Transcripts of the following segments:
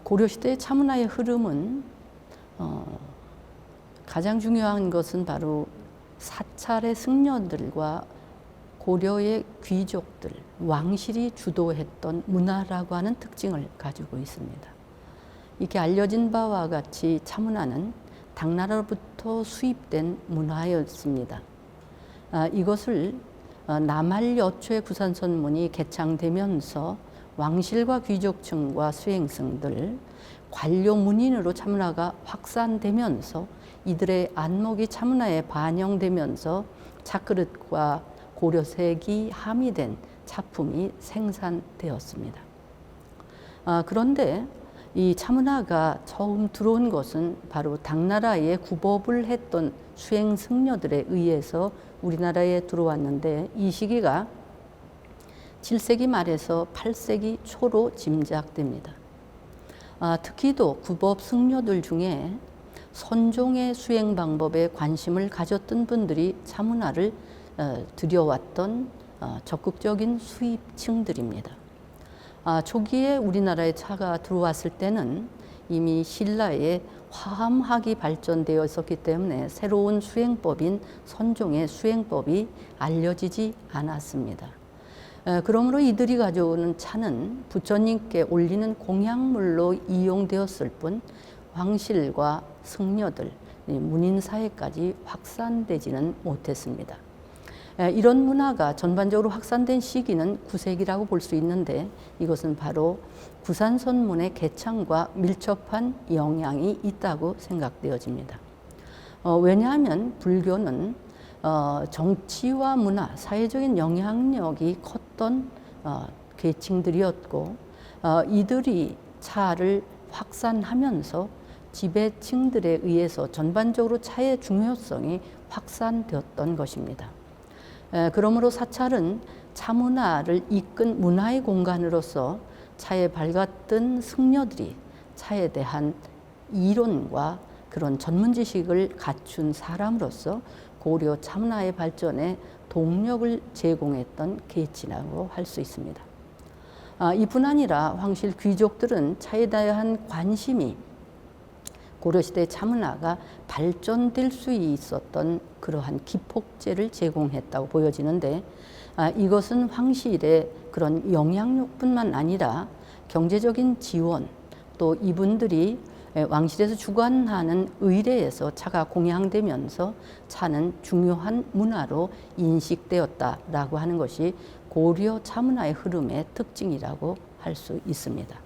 고려시대의 차문화의 흐름은 가장 중요한 것은 바로 사찰의 승려들과 고려의 귀족들, 왕실이 주도했던 문화라고 하는 특징을 가지고 있습니다. 이렇게 알려진 바와 같이 차문화는 당나라로부터 수입된 문화였습니다. 이것을 남할여초의 구산선문이 개창되면서 왕실과 귀족층과 수행승들, 관료 문인으로 차문화가 확산되면서 이들의 안목이 차문화에 반영되면서 차그릇과 고려색이 함의된 차품이 생산되었습니다. 그런데 이 차문화가 처음 들어온 것은 바로 당나라에 구법을 했던 수행승려들에 의해서 우리나라에 들어왔는데, 이 시기가 7세기 말에서 8세기 초로 짐작됩니다. 특히도 구법 승려들 중에 선종의 수행 방법에 관심을 가졌던 분들이 차문화를 들여왔던 적극적인 수입층들입니다. 초기에 우리나라에 차가 들어왔을 때는 이미 신라에 화함학이 발전되어 있었기 때문에 새로운 수행법인 선종의 수행법이 알려지지 않았습니다. 그러므로 이들이 가져오는 차는 부처님께 올리는 공약물로 이용되었을 뿐 왕실과 승려들, 문인 사회까지 확산되지는 못했습니다. 이런 문화가 전반적으로 확산된 시기는 9세기라고 볼 수 있는데, 이것은 바로 구산선문의 개창과 밀접한 영향이 있다고 생각되어집니다. 왜냐하면 불교는 정치와 문화, 사회적인 영향력이 컸던 계층들이었고, 이들이 차를 확산하면서 지배층들에 의해서 전반적으로 차의 중요성이 확산되었던 것입니다. 그러므로 사찰은 차문화를 이끈 문화의 공간으로서 차에 밝았던 승려들이 차에 대한 이론과 그런 전문 지식을 갖춘 사람으로서 고려 차문화의 발전에 동력을 제공했던 계치라고 할 수 있습니다. 이뿐 아니라 황실 귀족들은 차에 대한 관심이 고려시대 차문화가 발전될 수 있었던 그러한 기폭제를 제공했다고 보여지는데, 이것은 황실의 그런 영향력뿐만 아니라 경제적인 지원, 또 이분들이 왕실에서 주관하는 의례에서 차가 공양되면서 차는 중요한 문화로 인식되었다라고 하는 것이 고려 차문화의 흐름의 특징이라고 할 수 있습니다.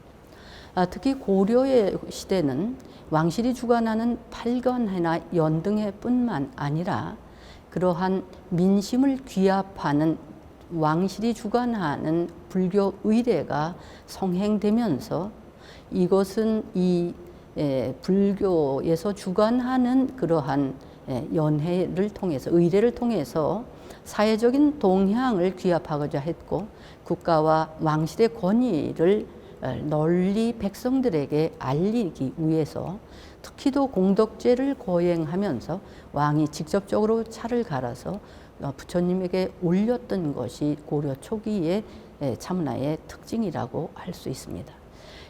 특히 고려의 시대는 왕실이 주관하는 팔건회나 연등회뿐만 아니라 그러한 민심을 귀합하는 왕실이 주관하는 불교 의례가 성행되면서 이것은 이 불교에서 주관하는 그러한 연회를 통해서, 의례를 통해서 사회적인 동향을 귀합하고자 했고, 국가와 왕실의 권위를 널리 백성들에게 알리기 위해서 특히도 공덕제를 거행하면서 왕이 직접적으로 차를 갈아서 부처님에게 올렸던 것이 고려 초기의 차문화의 특징이라고 할 수 있습니다.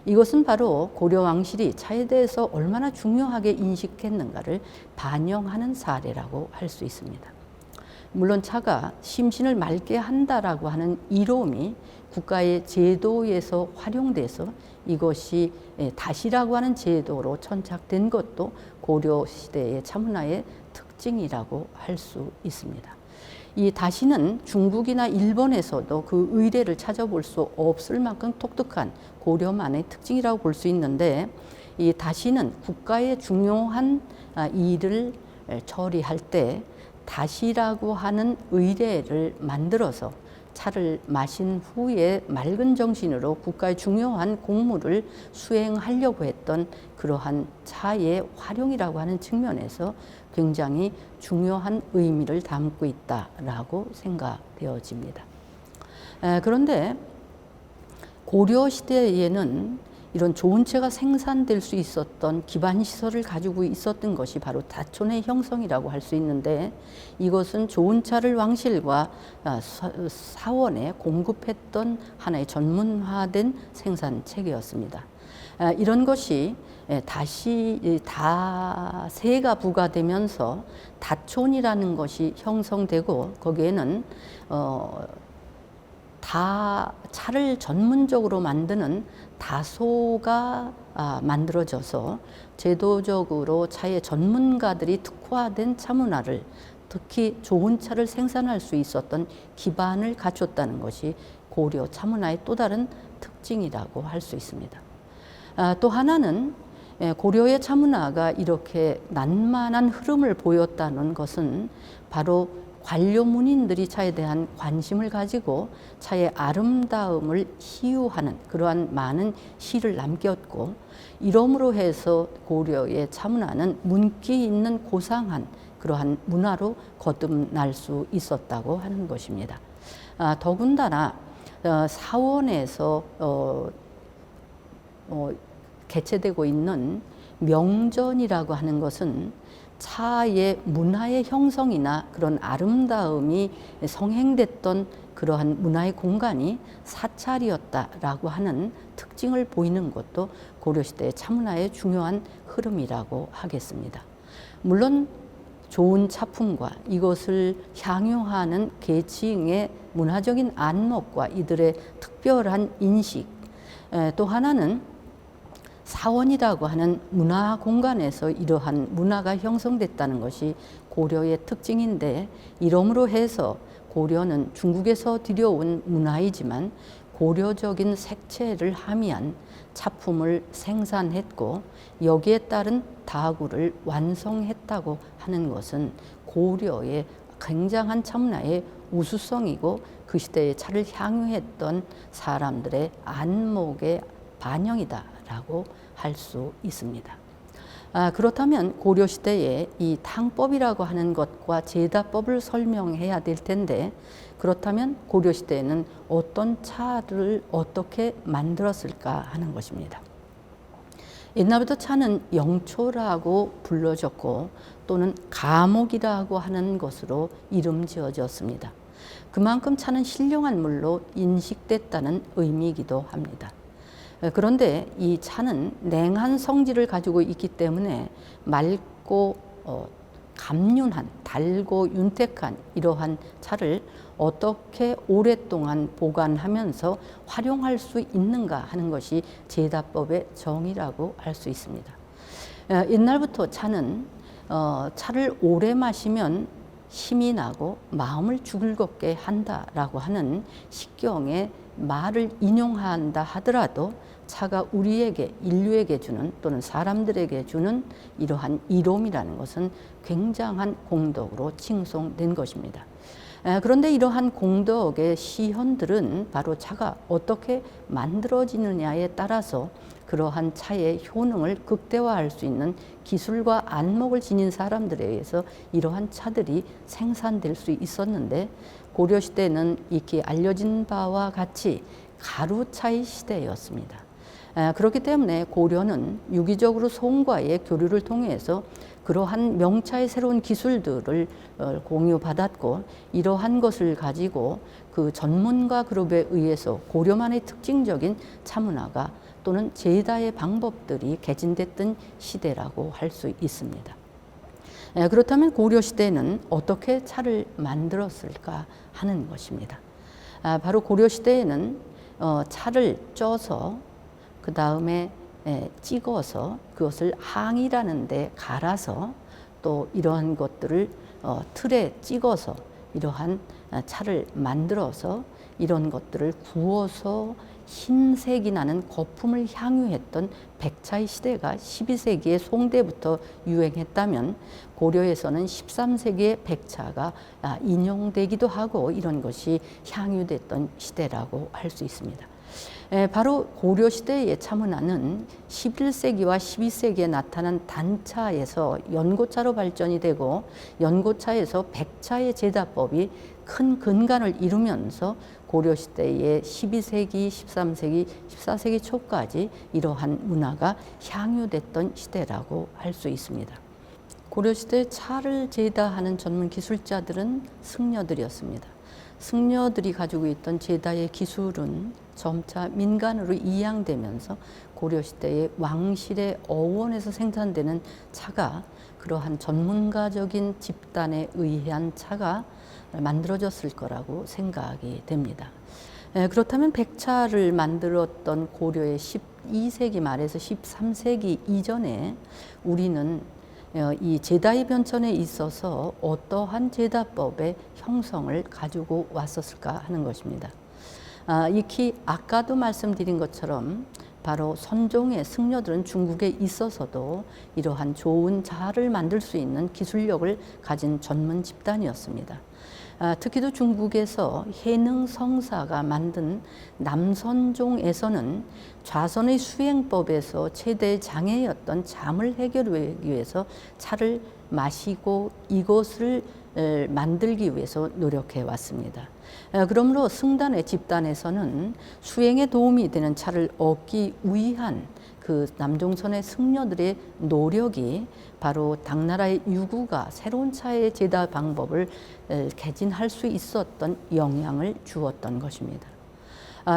이것은 바로 고려 왕실이 차에 대해서 얼마나 중요하게 인식했는가를 반영하는 사례라고 할 수 있습니다. 물론 차가 심신을 맑게 한다라고 하는 이로움이 국가의 제도에서 활용돼서 이것이 다시라고 하는 제도로 천착된 것도 고려 시대의 차문화의 특징이라고 할 수 있습니다. 이 다시는 중국이나 일본에서도 그 의례를 찾아볼 수 없을 만큼 독특한 고려만의 특징이라고 볼 수 있는데, 이 다시는 국가의 중요한 일을 처리할 때 다시라고 하는 의례를 만들어서 차를 마신 후에 맑은 정신으로 국가의 중요한 공무를 수행하려고 했던 그러한 차의 활용이라고 하는 측면에서 굉장히 중요한 의미를 담고 있다라고 생각되어집니다. 그런데 고려 시대에는 이런 좋은 차가 생산될 수 있었던 기반 시설을 가지고 있었던 것이 바로 다촌의 형성이라고 할 수 있는데, 이것은 좋은 차를 왕실과 사원에 공급했던 하나의 전문화된 생산 체계였습니다. 이런 것이 다시 다세가 부과되면서 다촌이라는 것이 형성되고, 거기에는 다 차를 전문적으로 만드는 다소가 만들어져서 제도적으로 차의 전문가들이 특화된 차 문화를, 특히 좋은 차를 생산할 수 있었던 기반을 갖췄다는 것이 고려 차 문화의 또 다른 특징이라고 할 수 있습니다. 또 하나는 고려의 차 문화가 이렇게 난만한 흐름을 보였다는 것은 바로 관료 문인들이 차에 대한 관심을 가지고 차의 아름다움을 희유하는 그러한 많은 시를 남겼고, 이러므로 해서 고려의 차 문화는 문기 있는 고상한 그러한 문화로 거듭날 수 있었다고 하는 것입니다. 더군다나 사원에서 개최되고 있는 명전이라고 하는 것은 차의 문화의 형성이나 그런 아름다움이 성행됐던 그러한 문화의 공간이 사찰이었다라고 하는 특징을 보이는 것도 고려시대의 차문화의 중요한 흐름이라고 하겠습니다. 물론 좋은 차품과 이것을 향유하는 계층의 문화적인 안목과 이들의 특별한 인식, 또 하나는 사원이라고 하는 문화 공간에서 이러한 문화가 형성됐다는 것이 고려의 특징인데, 이러므로 해서 고려는 중국에서 들여온 문화이지만 고려적인 색채를 함의한 차품을 생산했고, 여기에 따른 다구를 완성했다고 하는 것은 고려의 굉장한 차문화의 우수성이고, 그 시대의 차를 향유했던 사람들의 안목의 반영이다라고 할 수 있습니다. 그렇다면 고려시대에 이 탕법이라고 하는 것과 제다법을 설명해야 될 텐데, 그렇다면 고려시대에는 어떤 차를 어떻게 만들었을까 하는 것입니다. 옛날부터 차는 영초라고 불러졌고 또는 가목이라고 하는 것으로 이름 지어졌습니다. 그만큼 차는 신령한 물로 인식됐다는 의미이기도 합니다. 그런데 이 차는 냉한 성질을 가지고 있기 때문에 맑고 감륜한, 달고 윤택한 이러한 차를 어떻게 오랫동안 보관하면서 활용할 수 있는가 하는 것이 제다법의 정의라고 할 수 있습니다. 옛날부터 차는 차를 오래 마시면 힘이 나고 마음을 즐겁게 한다라고 하는 식경의 말을 인용한다 하더라도 차가 우리에게, 인류에게 주는 또는 사람들에게 주는 이러한 이로움이라는 것은 굉장한 공덕으로 칭송된 것입니다. 그런데 이러한 공덕의 시현들은 바로 차가 어떻게 만들어지느냐에 따라서 그러한 차의 효능을 극대화할 수 있는 기술과 안목을 지닌 사람들에 의해서 이러한 차들이 생산될 수 있었는데, 고려시대는 이렇게 알려진 바와 같이 가루차의 시대였습니다. 그렇기 때문에 고려는 유기적으로 송과의 교류를 통해서 그러한 명차의 새로운 기술들을 공유받았고, 이러한 것을 가지고 그 전문가 그룹에 의해서 고려만의 특징적인 차문화가 또는 제다의 방법들이 개진됐던 시대라고 할 수 있습니다. 그렇다면 고려시대는 어떻게 차를 만들었을까 하는 것입니다. 바로 고려시대에는 차를 쪄서 그 다음에 찍어서 그것을 항이라는 데 갈아서 또 이러한 것들을 틀에 찍어서 이러한 차를 만들어서 이런 것들을 구워서 흰색이 나는 거품을 향유했던 백차의 시대가 12세기의 송대부터 유행했다면, 고려에서는 13세기의 백차가 인용되기도 하고 이런 것이 향유됐던 시대라고 할 수 있습니다. 바로 고려시대의 차문화는 11세기와 12세기에 나타난 단차에서 연고차로 발전이 되고, 연고차에서 백차의 제다법이 큰 근간을 이루면서 고려시대의 12세기, 13세기, 14세기 초까지 이러한 문화가 향유됐던 시대라고 할 수 있습니다. 고려시대 차를 제다하는 전문 기술자들은 승려들이었습니다. 승려들이 가지고 있던 제다의 기술은 점차 민간으로 이양되면서 고려시대의 왕실의 어원에서 생산되는 차가 그러한 전문가적인 집단에 의한 차가 만들어졌을 거라고 생각이 됩니다. 그렇다면 백차를 만들었던 고려의 12세기 말에서 13세기 이전에 우리는 이 제다의 변천에 있어서 어떠한 제다법의 형성을 가지고 왔었을까 하는 것입니다. 익히 아까도 말씀드린 것처럼 바로 선종의 승려들은 중국에 있어서도 이러한 좋은 자를 만들 수 있는 기술력을 가진 전문 집단이었습니다. 특히도 중국에서 해능 성사가 만든 남선종에서는 좌선의 수행법에서 최대 장애였던 잠을 해결하기 위해서 차를 마시고 이것을 만들기 위해서 노력해 왔습니다. 그러므로 승단의 집단에서는 수행에 도움이 되는 차를 얻기 위한 그 남종선의 승려들의 노력이 바로 당나라의 유구가 새로운 차의 제다 방법을 개진할 수 있었던 영향을 주었던 것입니다.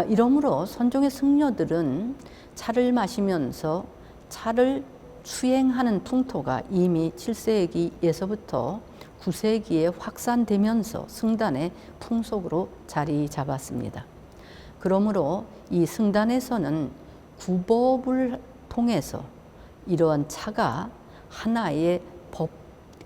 이러므로 선종의 승려들은 차를 마시면서 차를 수행하는 풍토가 이미 7세기에서부터 9세기에 확산되면서 승단의 풍속으로 자리 잡았습니다. 그러므로 이 승단에서는 구법을 통해서 이러한 차가 하나의 법,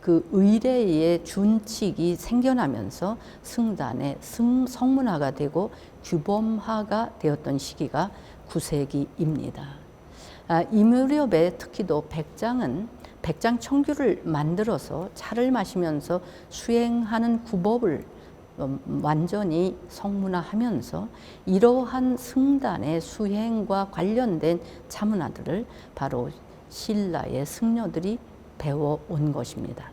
그 의례의 준칙이 생겨나면서 승단의 성문화가 되고 규범화가 되었던 시기가 9세기입니다. 이 무렵에 특히도 백장은 백장 청규를 만들어서 차를 마시면서 수행하는 구법을 완전히 성문화하면서 이러한 승단의 수행과 관련된 차문화들을 바로 신라의 승려들이 배워온 것입니다.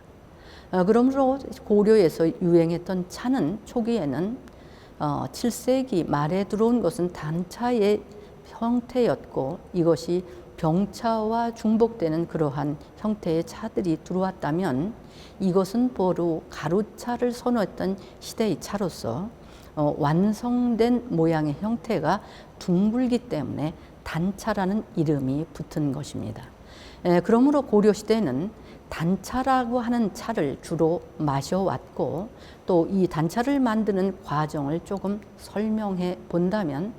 그러므로 고려에서 유행했던 차는 초기에는 7세기 말에 들어온 것은 단차의 형태였고 이것이 병차와 중복되는 그러한 형태의 차들이 들어왔다면 이것은 바로 가루차를 선호했던 시대의 차로서 완성된 모양의 형태가 둥글기 때문에 단차라는 이름이 붙은 것입니다. 그러므로 고려시대는 단차라고 하는 차를 주로 마셔왔고 또 이 단차를 만드는 과정을 조금 설명해 본다면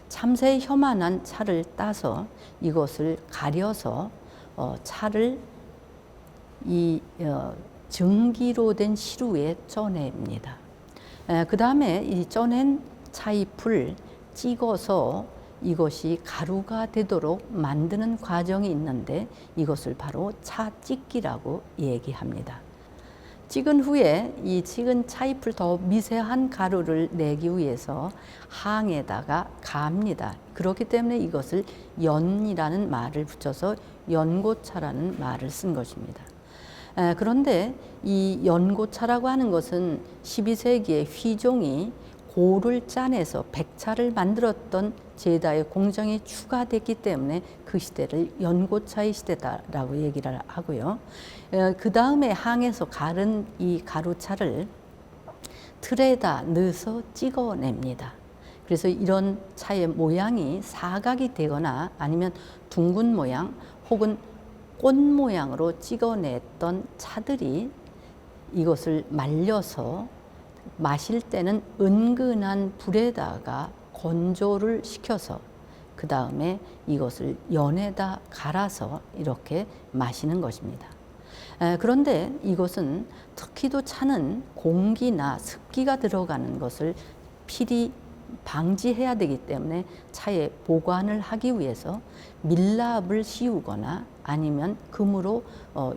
참새 혐한한 차를 따서 이것을 가려서 차를 증기로 된 시루에 쪄냅니다. 그 다음에 이 쪄낸 차잎을 찍어서 이것이 가루가 되도록 만드는 과정이 있는데 이것을 바로 차찍기라고 얘기합니다. 찍은 후에 이 찍은 차잎을 더 미세한 가루를 내기 위해서 항에다가 가합니다. 그렇기 때문에 이것을 연이라는 말을 붙여서 연고차라는 말을 쓴 것입니다. 그런데 이 연고차라고 하는 것은 12세기에 휘종이 고를 짜내서 백차를 만들었던 제다의 공정이 추가됐기 때문에 그 시대를 연고차의 시대다라고 얘기를 하고요. 그 다음에 항에서 갈은 이 가루차를 틀에다 넣어서 찍어냅니다. 그래서 이런 차의 모양이 사각이 되거나 아니면 둥근 모양 혹은 꽃 모양으로 찍어냈던 차들이 이것을 말려서 마실 때는 은근한 불에다가 건조를 시켜서 그 다음에 이것을 연에다 갈아서 이렇게 마시는 것입니다. 그런데 이것은 특히도 차는 공기나 습기가 들어가는 것을 필히 방지해야 되기 때문에 차에 보관을 하기 위해서 밀랍을 씌우거나 아니면 금으로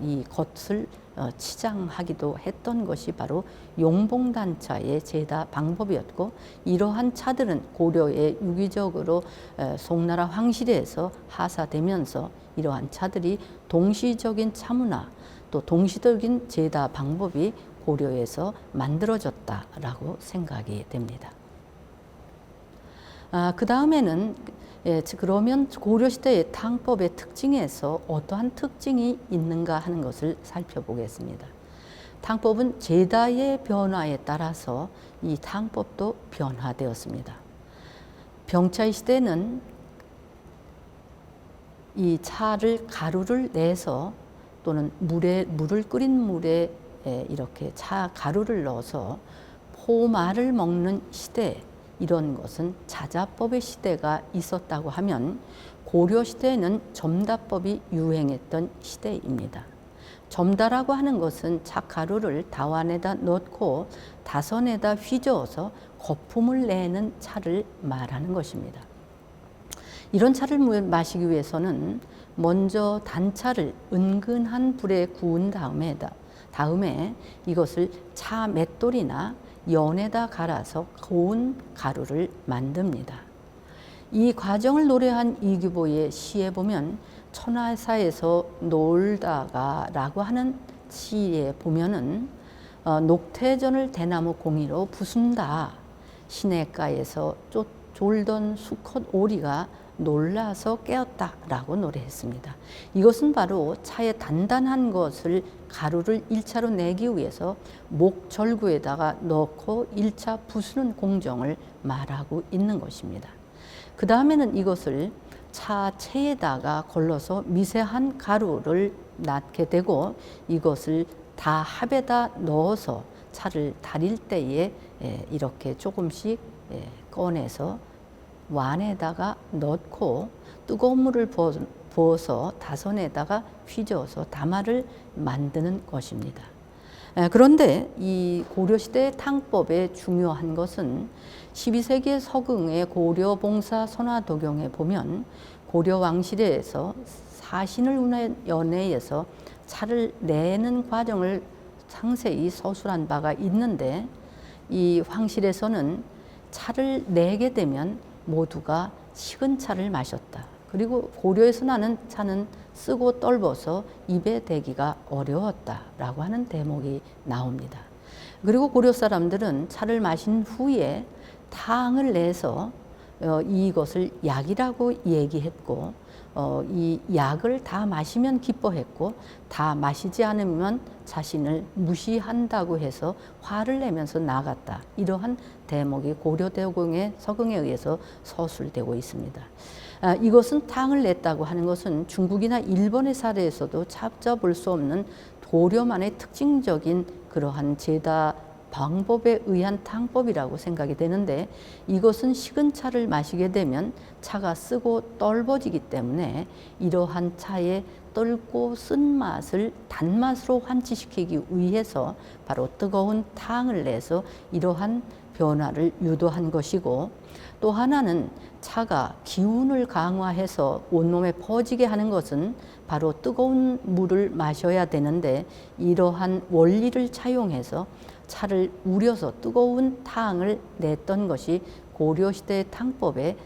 이 겉을 치장하기도 했던 것이 바로 용봉단차의 제다 방법이었고 이러한 차들은 고려에 유기적으로 송나라 황실에서 하사되면서 이러한 차들이 동시적인 차문화 또 동시적인 제다 방법이 고려에서 만들어졌다라고 생각이 됩니다. 그 다음에는 그러면 고려시대의 탕법의 특징에서 어떠한 특징이 있는가 하는 것을 살펴보겠습니다. 탕법은 제다의 변화에 따라서 이 탕법도 변화되었습니다. 병차의 시대는 이 차를 가루를 내서 또는 물을 끓인 물에 이렇게 차 가루를 넣어서 포말을 먹는 시대, 이런 것은 자자법의 시대가 있었다고 하면 고려 시대에는 점다법이 유행했던 시대입니다. 점다라고 하는 것은 찻가루를 다완에다 넣고 다선에다 휘저어서 거품을 내는 차를 말하는 것입니다. 이런 차를 마시기 위해서는 먼저 단차를 은근한 불에 구운 다음에 이것을 차 맷돌이나 연에다 갈아서 고운 가루를 만듭니다. 이 과정을 노래한 이규보의 시에 보면 천하사에서 놀다가 라고 하는 시에 보면은 녹태전을 대나무 공이로 부순다. 시냇가에서 졸던 수컷 오리가 놀라서 깨었다 라고 노래했습니다. 이것은 바로 차의 단단한 것을 가루를 1차로 내기 위해서 목절구에다가 넣고 1차 부수는 공정을 말하고 있는 것입니다. 그 다음에는 이것을 차체에다가 걸러서 미세한 가루를 낳게 되고 이것을 다 합에다 넣어서 차를 달일 때에 이렇게 조금씩 꺼내서 완에다가 넣고 뜨거운 물을 부어서 다선에다가 휘저어서 다마를 만드는 것입니다. 그런데 이 고려시대의 탕법의 중요한 것은 12세기 서경의 고려봉사 선화도경에 보면 고려왕실에서 사신을 연회해서 차를 내는 과정을 상세히 서술한 바가 있는데 이 황실에서는 차를 내게 되면 모두가 식은 차를 마셨다. 그리고 고려에서 나는 차는 쓰고 떫어서 입에 대기가 어려웠다라고 하는 대목이 나옵니다. 그리고 고려 사람들은 차를 마신 후에 탕을 내서 이것을 약이라고 얘기했고 이 약을 다 마시면 기뻐했고 다 마시지 않으면 자신을 무시한다고 해서 화를 내면서 나갔다. 이러한 대목이 고려대공의 서경에 의해서 서술되고 있습니다. 이것은 탕을 냈다고 하는 것은 중국이나 일본의 사례에서도 찾아볼 수 없는 고려만의 특징적인 그러한 제다 방법에 의한 탕법이라고 생각이 되는데 이것은 식은 차를 마시게 되면 차가 쓰고 떫어지기 때문에 이러한 차의 떫고 쓴 맛을 단맛으로 환치시키기 위해서 바로 뜨거운 탕을 내서 이러한 변화를 유도한 것이고 또 하나는 차가 기운을 강화해서 온몸에 퍼지게 하는 것은 바로 뜨거운 물을 마셔야 되는데 이러한 원리를 차용해서 차를 우려서 뜨거운 탕을 냈던 것이 고려시대의 탕법의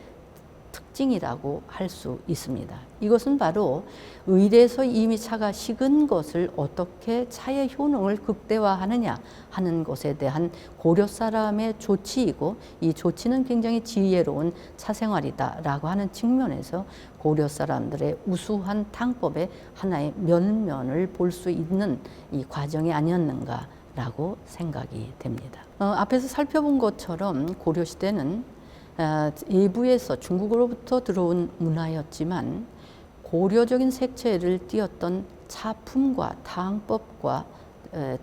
특징이라고 할 수 있습니다. 이것은 바로 의례에서 이미 차가 식은 것을 어떻게 차의 효능을 극대화하느냐 하는 것에 대한 고려 사람의 조치이고 이 조치는 굉장히 지혜로운 차생활이다라고 하는 측면에서 고려 사람들의 우수한 탕법의 하나의 면면을 볼 수 있는 이 과정이 아니었는가라고 생각이 됩니다. 앞에서 살펴본 것처럼 고려시대는 외부에서 중국으로부터 들어온 문화였지만 고려적인 색채를 띠었던 차품과 탕법과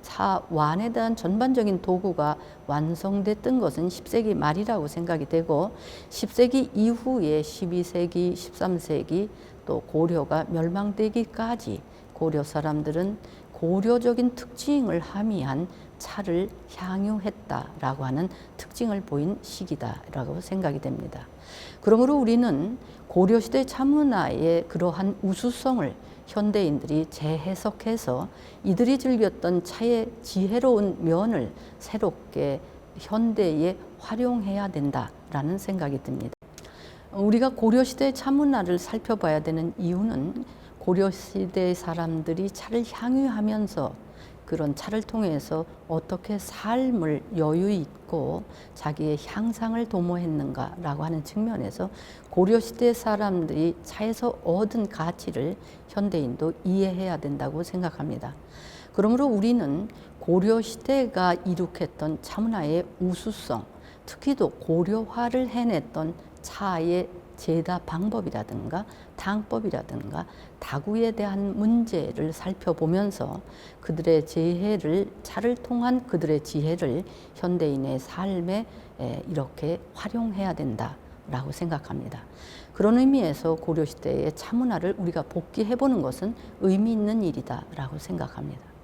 차완에 대한 전반적인 도구가 완성됐던 것은 10세기 말이라고 생각이 되고 10세기 이후에 12세기, 13세기 또 고려가 멸망되기까지 고려 사람들은 고려적인 특징을 함의한 차를 향유했다라고 하는 특징을 보인 시기다라고 생각이 됩니다. 그러므로 우리는 고려시대 차문화의 그러한 우수성을 현대인들이 재해석해서 이들이 즐겼던 차의 지혜로운 면을 새롭게 현대에 활용해야 된다라는 생각이 듭니다. 우리가 고려시대 차문화를 살펴봐야 되는 이유는 고려시대 사람들이 차를 향유하면서 그런 차를 통해서 어떻게 삶을 여유 있고 자기의 향상을 도모했는가라고 하는 측면에서 고려시대 사람들이 차에서 얻은 가치를 현대인도 이해해야 된다고 생각합니다. 그러므로 우리는 고려시대가 이룩했던 차문화의 우수성, 특히도 고려화를 해냈던 차의 제다 방법이라든가 당법이라든가 다구에 대한 문제를 살펴보면서 그들의 재해를, 차를 통한 그들의 지혜를 현대인의 삶에 이렇게 활용해야 된다라고 생각합니다. 그런 의미에서 고려시대의 차문화를 우리가 복귀해보는 것은 의미 있는 일이다라고 생각합니다.